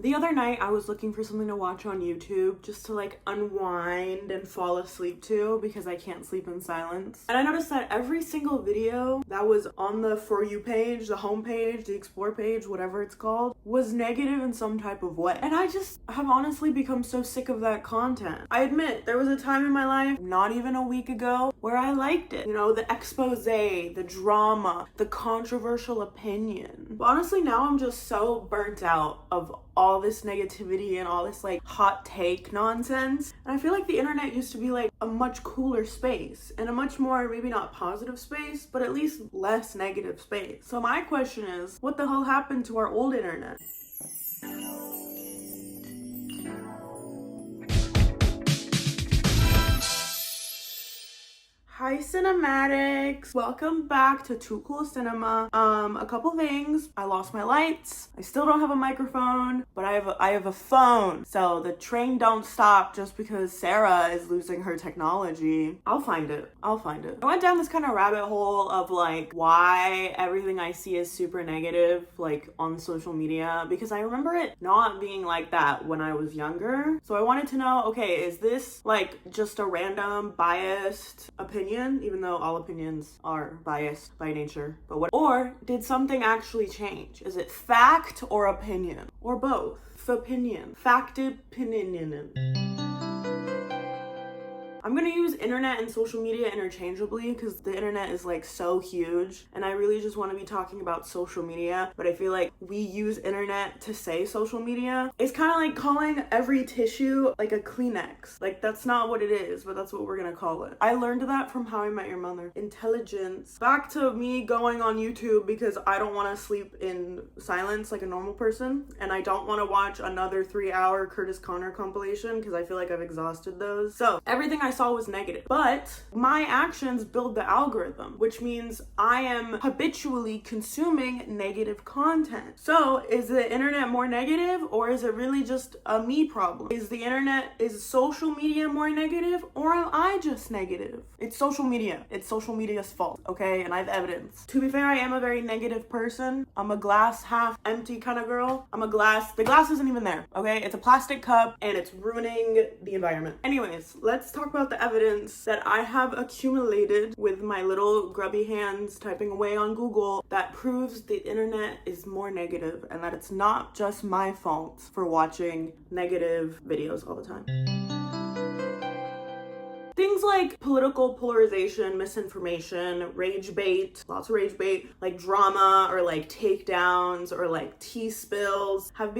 The other night I was looking for something to watch on YouTube just to like unwind and fall asleep to because I can't sleep in silence. And I noticed that every single video that was on the For You page, the home page, the explore page, whatever it's called, was negative in some type of way. And I just have honestly become so sick of that content. I admit there was a time in my life, not even a week ago, where I liked it. You know, the expose, the drama, the controversial opinion. But honestly, now I'm just so burnt out of all this negativity and all this like hot take nonsense. And I feel like the internet used to be like a much cooler space and a much more, maybe not positive space, but at least less negative space. So my question is, what the hell happened to our old internet? Hi cinematics, welcome back to Too Cool Cinema. A couple things. I lost my lights. I still don't have a microphone, but I have a phone. So the train don't stop just because Sarah is losing her technology. I'll find it. I went down this kind of rabbit hole of like why everything I see is super negative like on social media, because I remember it not being like that when I was younger. So I wanted to know, okay, is this like just a random biased opinion? Even though all opinions are biased by nature, but what? Or did something actually change? Is it fact or opinion? Or both? Opinion. Fact opinion. I'm gonna use internet and social media interchangeably because the internet is like so huge and I really just want to be talking about social media, but I feel like we use internet to say social media. It's kind of like calling every tissue like a Kleenex. Like that's not what it is, but that's what we're gonna call it. I learned that from How I Met Your Mother. Intelligence. Back to me going on YouTube because I don't want to sleep in silence like a normal person, and I don't want to watch another 3-hour Curtis Connor compilation because I feel like I've exhausted those. So everything I saw was negative, but my actions build the algorithm, which means I am habitually consuming negative content. So is the internet more negative, or is it really just a me problem? Is social media more negative, or am I just negative? It's social media. It's social media's fault, okay? And I have evidence. To be fair, I am a very negative person. I'm a glass half empty kind of girl. The glass isn't even there, okay? It's a plastic cup and it's ruining the environment. Anyways, let's talk about the evidence that I have accumulated with my little grubby hands typing away on Google that proves the internet is more negative and that it's not just my fault for watching negative videos all the time. Things like political polarization, misinformation, rage bait, lots of rage bait, like drama or like takedowns or like tea spills have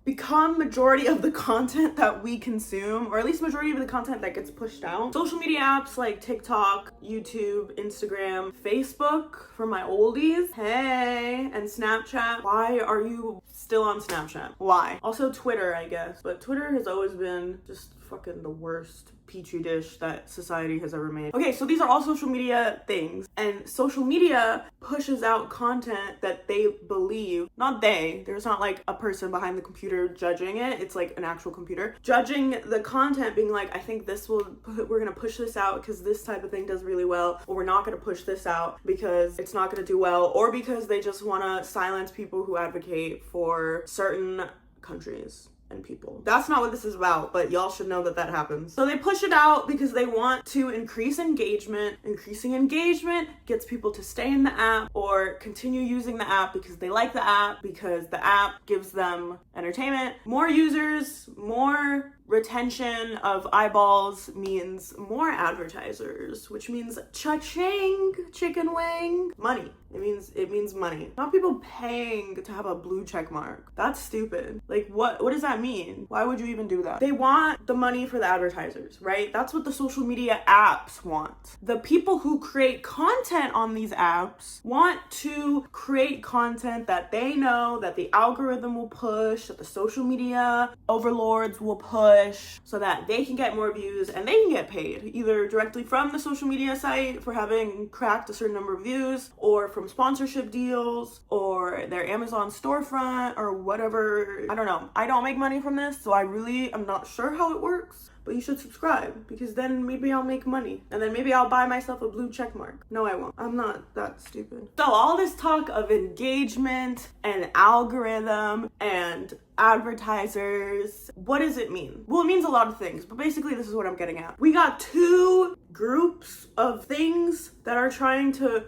become majority of the content that we consume, or at least majority of the content that gets pushed out. Social media apps like TikTok, YouTube, Instagram, Facebook for my oldies, hey, and Snapchat. Why are you still on Snapchat? Why? Also Twitter, I guess, but Twitter has always been just fucking the worst petri dish that society has ever made. Okay, so these are all social media things, and social media pushes out content that they believe, there's not like a person behind the computer judging it, it's like an actual computer judging the content, being like, I think we're gonna push this out because this type of thing does really well, or we're not gonna push this out because it's not gonna do well, or because they just wanna silence people who advocate for certain countries and people. That's not what this is about, but y'all should know that that happens. So they push it out because they want to increase engagement. Increasing engagement gets people to stay in the app or continue using the app because they like the app, because the app gives them entertainment. More users, more retention of eyeballs means more advertisers, which means cha-ching, chicken wing, money. It means money. Not people paying to have a blue check mark. That's stupid. Like what does that mean? Why would you even do that? They want the money for the advertisers, right? That's what the social media apps want. The people who create content on these apps want to create content that they know that the algorithm will push, that the social media overlords will push, so that they can get more views and they can get paid either directly from the social media site for having cracked a certain number of views, or from sponsorship deals, or their Amazon storefront, or whatever. I don't know. I don't make money from this, so I really am not sure how it works. but you should subscribe because then maybe I'll make money and then maybe I'll buy myself a blue check mark. No, I won't. I'm not that stupid. So all this talk of engagement and algorithm and advertisers, what does it mean? Well, it means a lot of things, but basically this is what I'm getting at. We got two groups of things that are trying to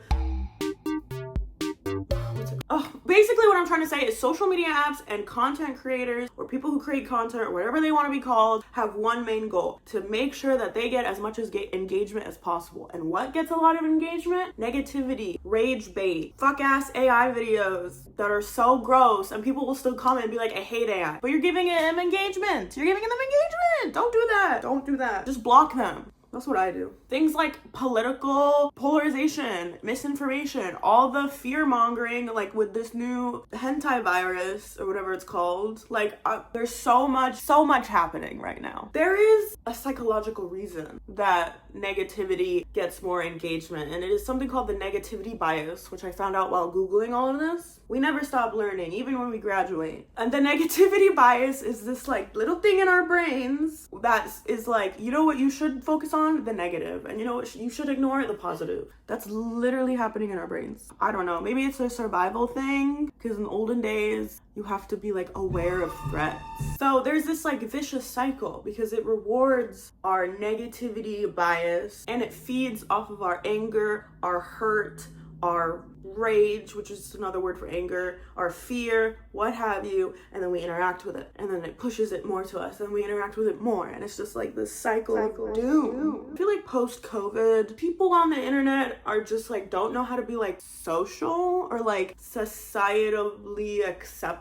basically what I'm trying to say is social media apps and content creators or people who create content or whatever they want to be called have one main goal: to make sure that they get as much as engagement as possible. And what gets a lot of engagement? Negativity, rage bait, fuck ass AI videos that are so gross, and people will still comment and be like, I hate AI, but you're giving them engagement. You're giving them engagement. Don't do that. Don't do that. Just block them. That's what I do. Things like political polarization, misinformation, all the fear mongering, like with this new hentai virus or whatever it's called. Like there's so much happening right now. There is a psychological reason that negativity gets more engagement, and it is something called the negativity bias, which I found out while Googling all of this. We never stop learning, even when we graduate. And the negativity bias is this like little thing in our brains that is like, you know what you should focus on? The negative. And you know what you should ignore? The positive. That's literally happening in our brains. I don't know. Maybe it's a survival thing, because in olden days, you have to be like aware of threats. So there's this like vicious cycle because it rewards our negativity bias and it feeds off of our anger, our hurt, our rage, which is another word for anger, our fear, what have you, and then we interact with it, and then it pushes it more to us, and we interact with it more, and it's just like this cycle of doom. I feel like post-COVID, people on the internet are just like don't know how to be like social or like societally accepted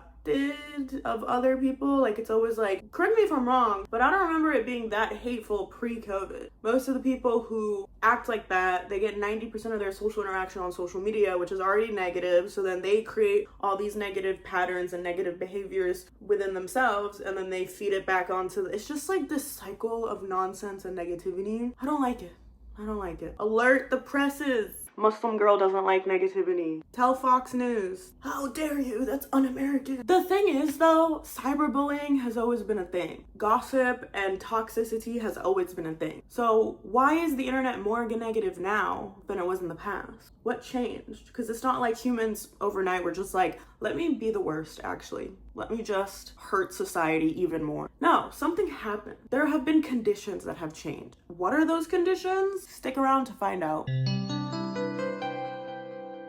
of other people. Like it's always like, correct me if I'm wrong, but I don't remember it being that hateful pre-COVID. Most of the people who act like that, they get 90% of their social interaction on social media, which is already negative, so then they create all these negative patterns and negative behaviors within themselves, and then they feed it back onto it's just like this cycle of nonsense and negativity. I don't like it. I don't like it. Alert the presses. Muslim girl doesn't like negativity. Tell Fox News. How dare you? That's un-American. The thing is though, cyberbullying has always been a thing. Gossip and toxicity has always been a thing. So why is the internet more negative now than it was in the past? What changed? Because it's not like humans overnight were just like, let me be the worst actually. Let me just hurt society even more. No, something happened. There have been conditions that have changed. What are those conditions? Stick around to find out.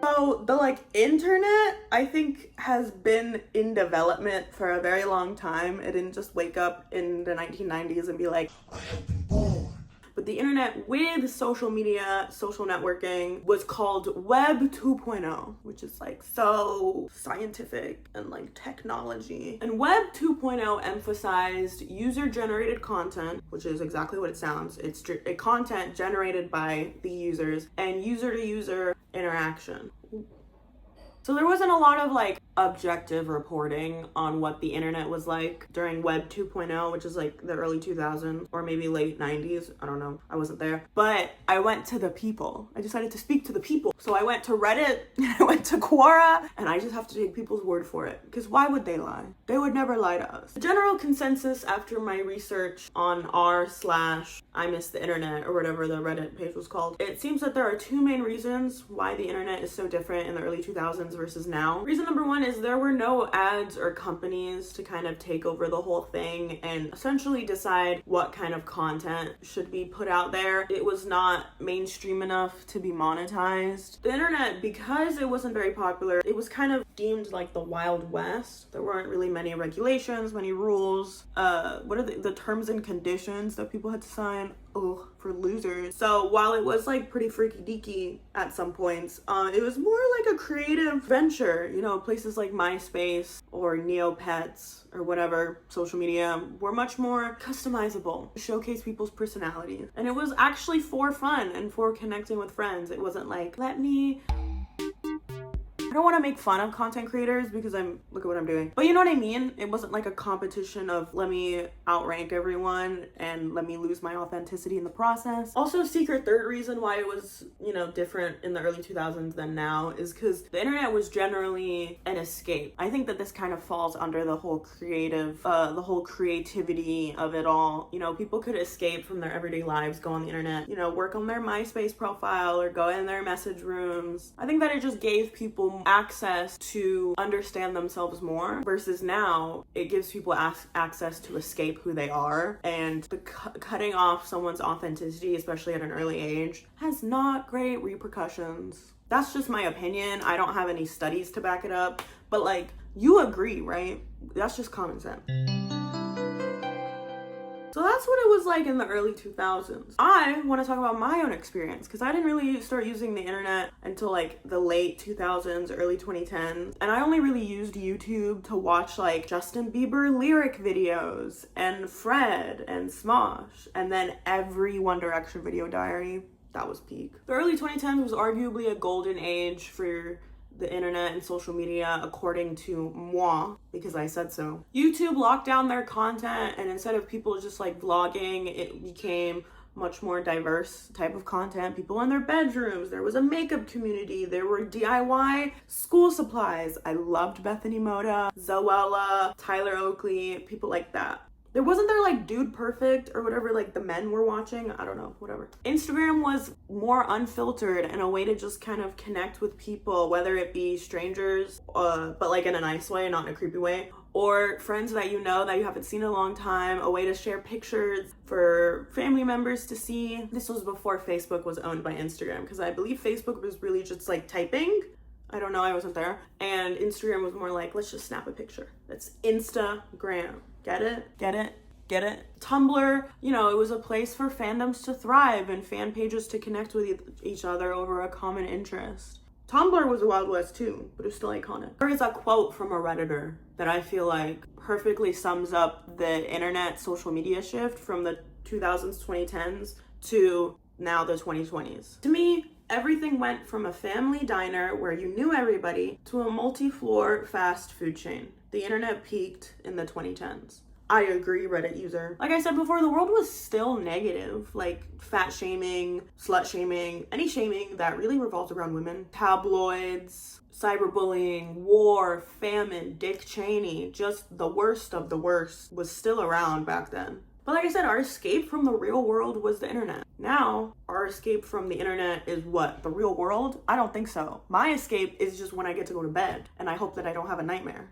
So the like internet, I think, has been in development for a very long time. It didn't just wake up in the 1990s and be like, I have been born. But the internet with social media, social networking was called Web 2.0, which is like so scientific and like technology. And Web 2.0 emphasized user-generated content, which is exactly what it sounds. It's a content generated by the users and user-to-user interaction. So there wasn't a lot of like objective reporting on what the internet was like during Web 2.0, which is like the early 2000s or maybe late 90s. I don't know. I wasn't there. But I went to the people. I decided to speak to the people. So I went to Reddit, I went to Quora, and I just have to take people's word for it. Because why would they lie? They would never lie to us. The general consensus after my research on r/I miss the internet or whatever the Reddit page was called, it seems that there are two main reasons why the internet is so different in the early 2000s versus now. Reason number one is there were no ads or companies to kind of take over the whole thing and essentially decide what kind of content should be put out there. It was not mainstream enough to be monetized. The internet, because it wasn't very popular, it was kind of deemed like the Wild West. There weren't really many regulations, many rules. What are the terms and conditions that people had to sign? Oh, for losers. So while it was like pretty freaky deaky at some points, it was more like a creative venture. You know, places like MySpace or Neopets or whatever social media were much more customizable, showcase people's personalities. And it was actually for fun and for connecting with friends. It wasn't like, let me don't want to make fun of content creators because look at what I'm doing. But you know what I mean? It wasn't like a competition of let me outrank everyone and let me lose my authenticity in the process. Also, secret third reason why it was, you know, different in the early 2000s than now is because the internet was generally an escape. I think that this kind of falls under the whole creativity of it all. You know, people could escape from their everyday lives, go on the internet, you know, work on their MySpace profile or go in their message rooms. I think that it just gave people access to understand themselves more, versus now it gives people access to escape who they are, and the cutting off someone's authenticity, especially at an early age, has not great repercussions. That's just my opinion. I don't have any studies to back it up, but like, you agree, right? That's just common sense. So that's what it was like in the early 2000s. I want to talk about my own experience because I didn't really start using the internet until like the late 2000s, early 2010s. And I only really used YouTube to watch like Justin Bieber lyric videos and Fred and Smosh, and then every One Direction video diary. That was peak. The early 2010s was arguably a golden age for the internet and social media, according to moi, because I said so. YouTube locked down their content, and instead of people just like vlogging, it became much more diverse type of content. People in their bedrooms, there was a makeup community, there were DIY school supplies. I loved Bethany Moda, Zoella, Tyler Oakley, people like that. Wasn't there like Dude Perfect or whatever like the men were watching? I don't know, whatever. Instagram was more unfiltered and a way to just kind of connect with people, whether it be strangers, but like in a nice way, not in a creepy way, or friends that you know that you haven't seen in a long time, a way to share pictures for family members to see. This was before Facebook was owned by Instagram, because I believe Facebook was really just like typing. I don't know, I wasn't there. And Instagram was more like, let's just snap a picture. That's Instagram. Get it? Get it? Get it? Tumblr, you know, it was a place for fandoms to thrive and fan pages to connect with each other over a common interest. Tumblr was the Wild West too, but it's still iconic. There is a quote from a Redditor that I feel like perfectly sums up the internet social media shift from the 2000s, 2010s to now the 2020s. To me, everything went from a family diner where you knew everybody to a multi-floor fast food chain. The internet peaked in the 2010s. I agree, Reddit user. Like I said before, the world was still negative, like fat shaming, slut shaming, any shaming that really revolves around women. Tabloids, cyberbullying, war, famine, Dick Cheney, just the worst of the worst was still around back then. But like I said, our escape from the real world was the internet. Now, our escape from the internet is what? The real world? I don't think so. My escape is just when I get to go to bed, and I hope that I don't have a nightmare.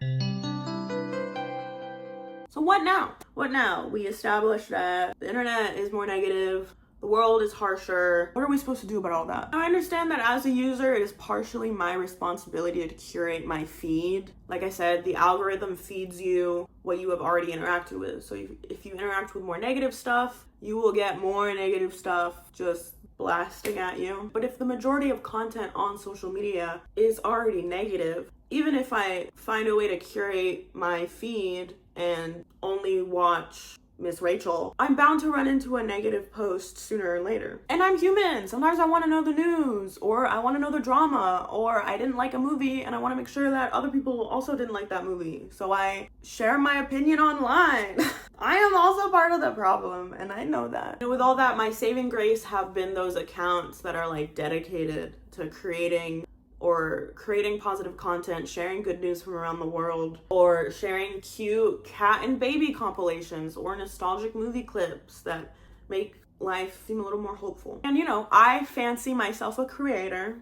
So what now? What now? We established that the internet is more negative, the world is harsher. What are we supposed to do about all that? Now, I understand that as a user, it is partially my responsibility to curate my feed. Like I said, the algorithm feeds you what you have already interacted with. So if you interact with more negative stuff, you will get more negative stuff just blasting at you. But if the majority of content on social media is already negative, even if I find a way to curate my feed and only watch Miss Rachel, I'm bound to run into a negative post sooner or later. And I'm human. Sometimes I want to know the news, or I want to know the drama, or I didn't like a movie and I want to make sure that other people also didn't like that movie. So I share my opinion online. I am also part of the problem, and I know that. And with all that, my saving grace have been those accounts that are like dedicated to creating positive content, sharing good news from around the world, or sharing cute cat and baby compilations or nostalgic movie clips that make life seem a little more hopeful. And you know, I fancy myself a creator.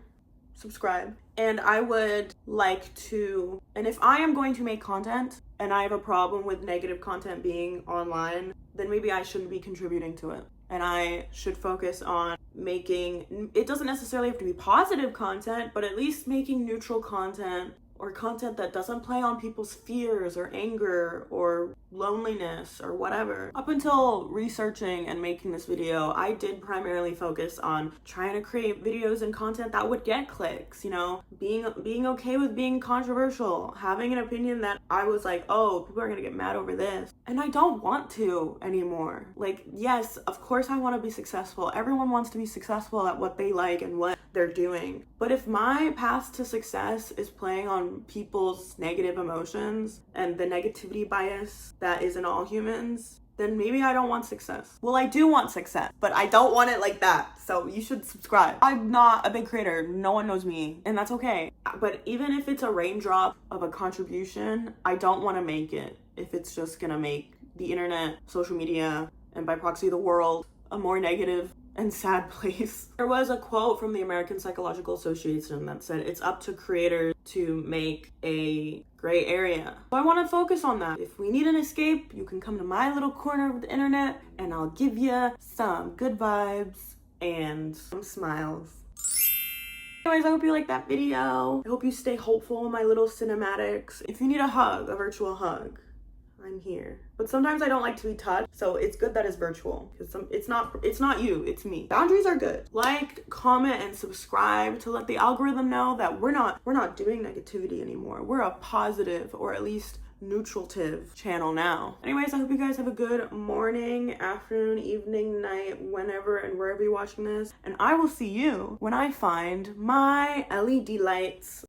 Subscribe. And I would like to, and if I am going to make content and I have a problem with negative content being online, then maybe I shouldn't be contributing to it. And I should focus on making, it doesn't necessarily have to be positive content, but at least making neutral content, or content that doesn't play on people's fears or anger or loneliness or whatever. Up until researching and making this video, I did primarily focus on trying to create videos and content that would get clicks, you know, being okay with being controversial, having an opinion that I was like, oh, people are gonna get mad over this. And I don't want to anymore. Like, yes, of course I want to be successful. Everyone wants to be successful at what they like and what they're doing. But if my path to success is playing on people's negative emotions and the negativity bias that is in all humans, then maybe I don't want success. Well, I do want success, but I don't want it like that. So you should subscribe. I'm not a big creator. No one knows me, and that's okay. But even if it's a raindrop of a contribution, I don't want to make it if it's just gonna make the internet, social media, and by proxy the world a more negative and sad place. There was a quote from the American Psychological Association that said it's up to creators to make a gray area. So I want to focus on that. If we need an escape, you can come to my little corner of the internet and I'll give you some good vibes and some smiles. Anyways, I hope you liked that video. I hope you stay hopeful in my little cinematics. If you need a hug, a virtual hug, I'm here. But sometimes I don't like to be touched, so it's good that it's virtual, because it's not you, it's me. Boundaries are good. Like, comment, and subscribe to let the algorithm know that we're not doing negativity anymore. We're a positive, or at least neutralative channel now. Anyways, I hope you guys have a good morning, afternoon, evening, night, whenever and wherever you're watching this, and I will see you when I find my LED lights.